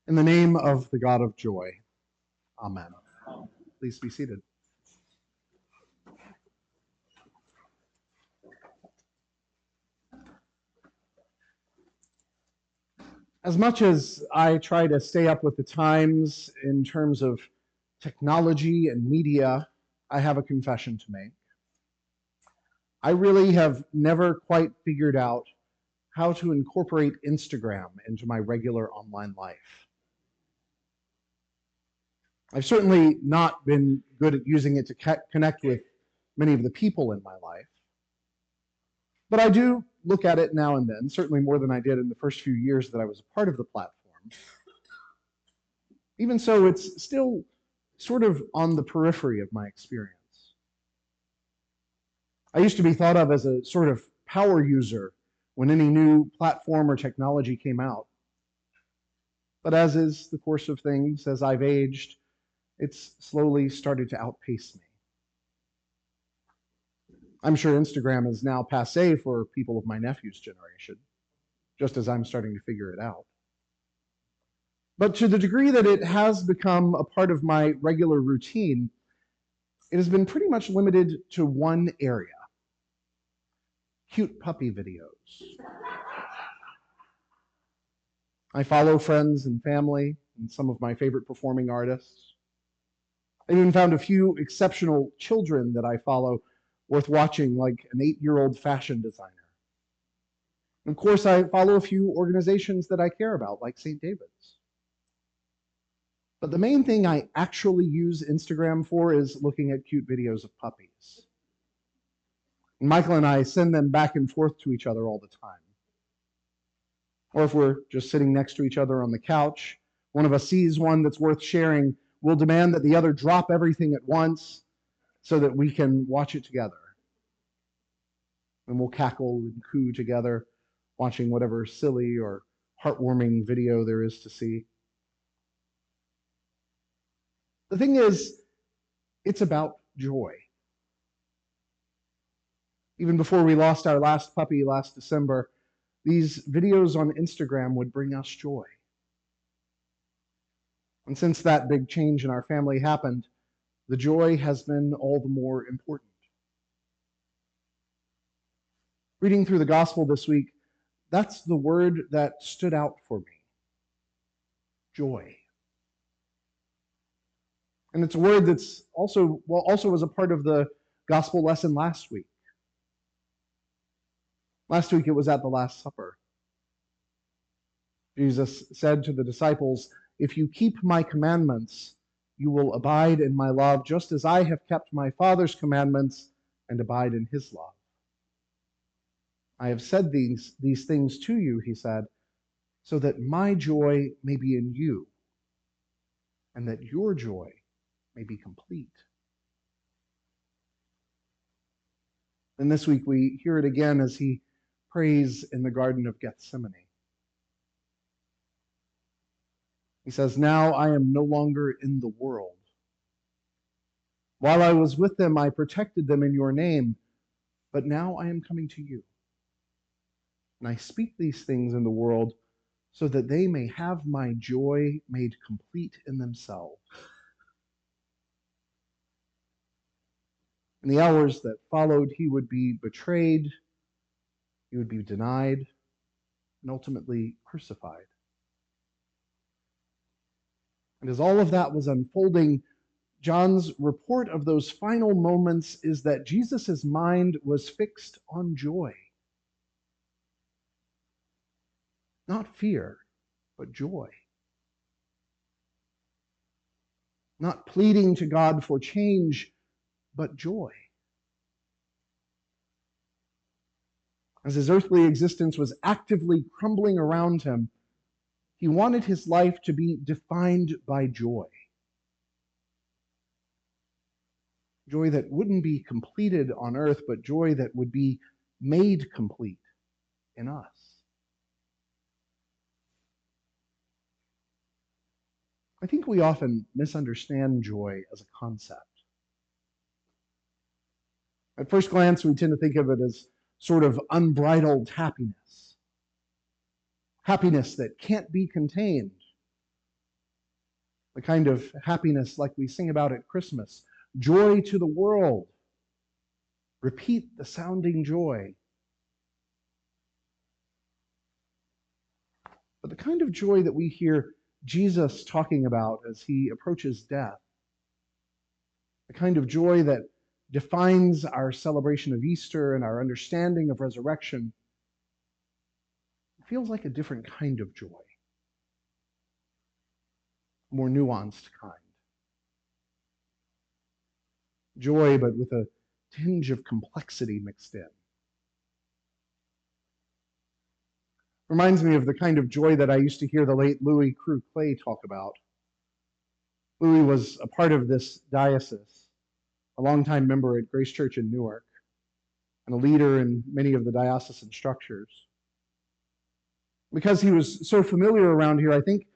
In the name of the God of joy, amen. Please be seated. As much as I try to stay up with the times in terms of technology and media, I have a confession to make. I really have never quite figured out how to incorporate Instagram into my regular online life. I've certainly not been good at using it to connect with many of the people in my life, but I do look at it now and then, certainly more than I did in the first few years that I was a part of the platform. Even so, it's still sort of on the periphery of my experience. I used to be thought of as a sort of power user when any new platform or technology came out. But as is the course of things, as I've aged, it's slowly started to outpace me. I'm sure Instagram is now passé for people of my nephew's generation, just as I'm starting to figure it out. But to the degree that it has become a part of my regular routine, it has been pretty much limited to one area: cute puppy videos. I follow friends and family and some of my favorite performing artists. I even found a few exceptional children that I follow worth watching, like an 8-year-old fashion designer. And of course, I follow a few organizations that I care about, like St. David's. But the main thing I actually use Instagram for is looking at cute videos of puppies. And Michael and I send them back and forth to each other all the time. Or if we're just sitting next to each other on the couch, one of us sees one that's worth sharing, we'll demand that the other drop everything at once so that we can watch it together. And we'll cackle and coo together, watching whatever silly or heartwarming video there is to see. The thing is, it's about joy. Even before we lost our last puppy last December, these videos on Instagram would bring us joy. And since that big change in our family happened, the joy has been all the more important. Reading through the gospel this week, that's the word that stood out for me: joy. And it's a word that's also was a part of the gospel lesson last week. Last week it was at the Last Supper. Jesus said to the disciples, "If you keep my commandments, you will abide in my love, just as I have kept my Father's commandments and abide in his love. I have said these things to you," he said, "so that my joy may be in you, and that your joy may be complete." And this week we hear it again as he prays in the Garden of Gethsemane. He says, "Now I am no longer in the world. While I was with them, I protected them in your name, but now I am coming to you. And I speak these things in the world so that they may have my joy made complete in themselves." In the hours that followed, he would be betrayed, he would be denied, and ultimately crucified. And as all of that was unfolding, John's report of those final moments is that Jesus' mind was fixed on joy. Not fear, but joy. Not pleading to God for change, but joy. As his earthly existence was actively crumbling around him, he wanted his life to be defined by joy. Joy that wouldn't be completed on earth, but joy that would be made complete in us. I think we often misunderstand joy as a concept. At first glance, we tend to think of it as sort of unbridled happiness. Happiness that can't be contained, the kind of happiness like we sing about at Christmas. Joy to the world. Repeat the sounding joy. But the kind of joy that we hear Jesus talking about as he approaches death, the kind of joy that defines our celebration of Easter and our understanding of resurrection, feels like a different kind of joy, a more nuanced kind. Joy, but with a tinge of complexity mixed in. Reminds me of the kind of joy that I used to hear the late Louis Crew Clay talk about. Louis was a part of this diocese, a longtime member at Grace Church in Newark, and a leader in many of the diocesan structures. Because he was so familiar around here, I think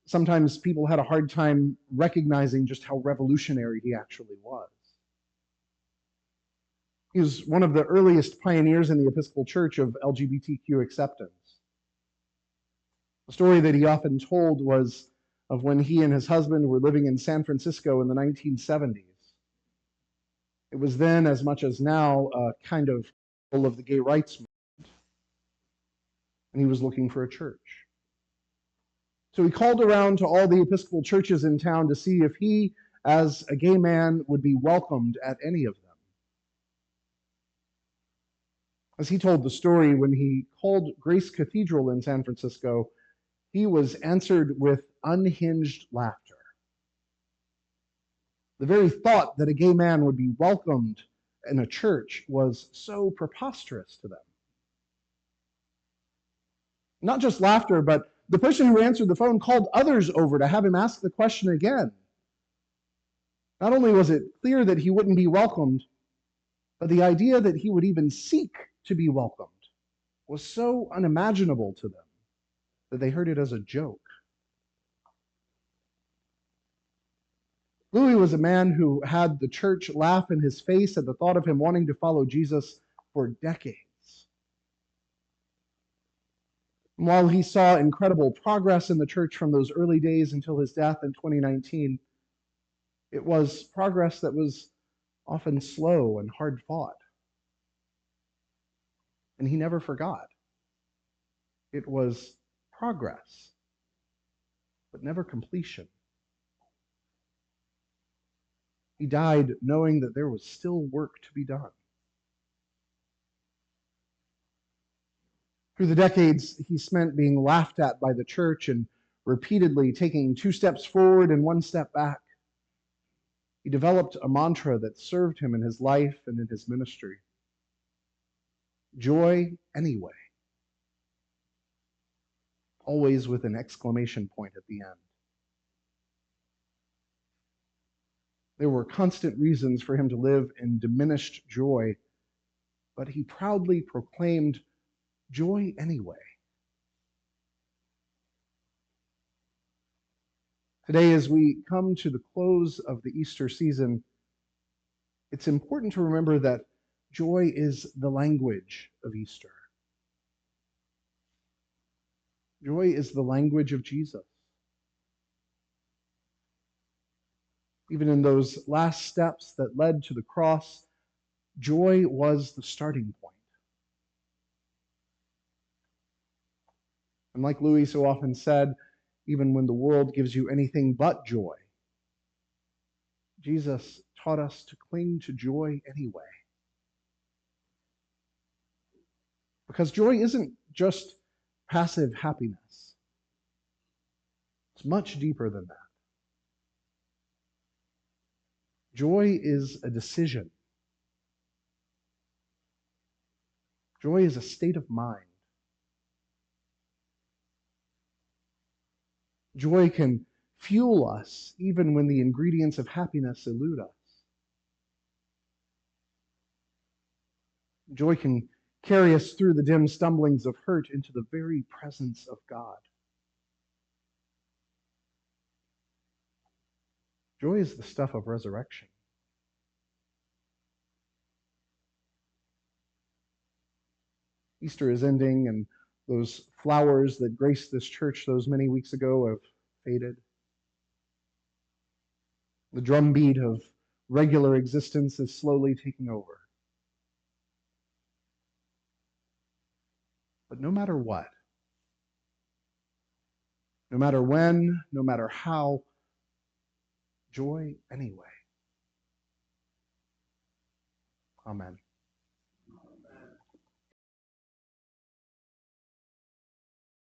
sometimes people had a hard time recognizing just how revolutionary he actually was. He was one of the earliest pioneers in the Episcopal Church of LGBTQ acceptance. The story that he often told was of when he and his husband were living in San Francisco in the 1970s. It was then, as much as now, a kind of the gay rights movement, and he was looking for a church. So he called around to all the Episcopal churches in town to see if he, as a gay man, would be welcomed at any of them. As he told the story, when he called Grace Cathedral in San Francisco, he was answered with unhinged laughter. The very thought that a gay man would be welcomed in a church was so preposterous to them. Not just laughter, but the person who answered the phone called others over to have him ask the question again. Not only was it clear that he wouldn't be welcomed, but the idea that he would even seek to be welcomed was so unimaginable to them that they heard it as a joke. Louis was a man who had the church laugh in his face at the thought of him wanting to follow Jesus for decades. And while he saw incredible progress in the church from those early days until his death in 2019, it was progress that was often slow and hard-fought. And he never forgot. It was progress, but never completion. He died knowing that there was still work to be done. Through the decades, he spent being laughed at by the church and repeatedly taking 2 steps forward and 1 step back. He developed a mantra that served him in his life and in his ministry. Joy anyway. Always with an exclamation point at the end. There were constant reasons for him to live in diminished joy, but he proudly proclaimed joy anyway. Today, as we come to the close of the Easter season, it's important to remember that joy is the language of Easter. Joy is the language of Jesus. Even in those last steps that led to the cross, joy was the starting point. And like Louis so often said, even when the world gives you anything but joy, Jesus taught us to cling to joy anyway. Because joy isn't just passive happiness. It's much deeper than that. Joy is a decision. Joy is a state of mind. Joy can fuel us even when the ingredients of happiness elude us. Joy can carry us through the dim stumblings of hurt into the very presence of God. Joy is the stuff of resurrection. Easter is ending, and those flowers that graced this church those many weeks ago have faded. The drumbeat of regular existence is slowly taking over. But no matter what, no matter when, no matter how, joy anyway. Amen.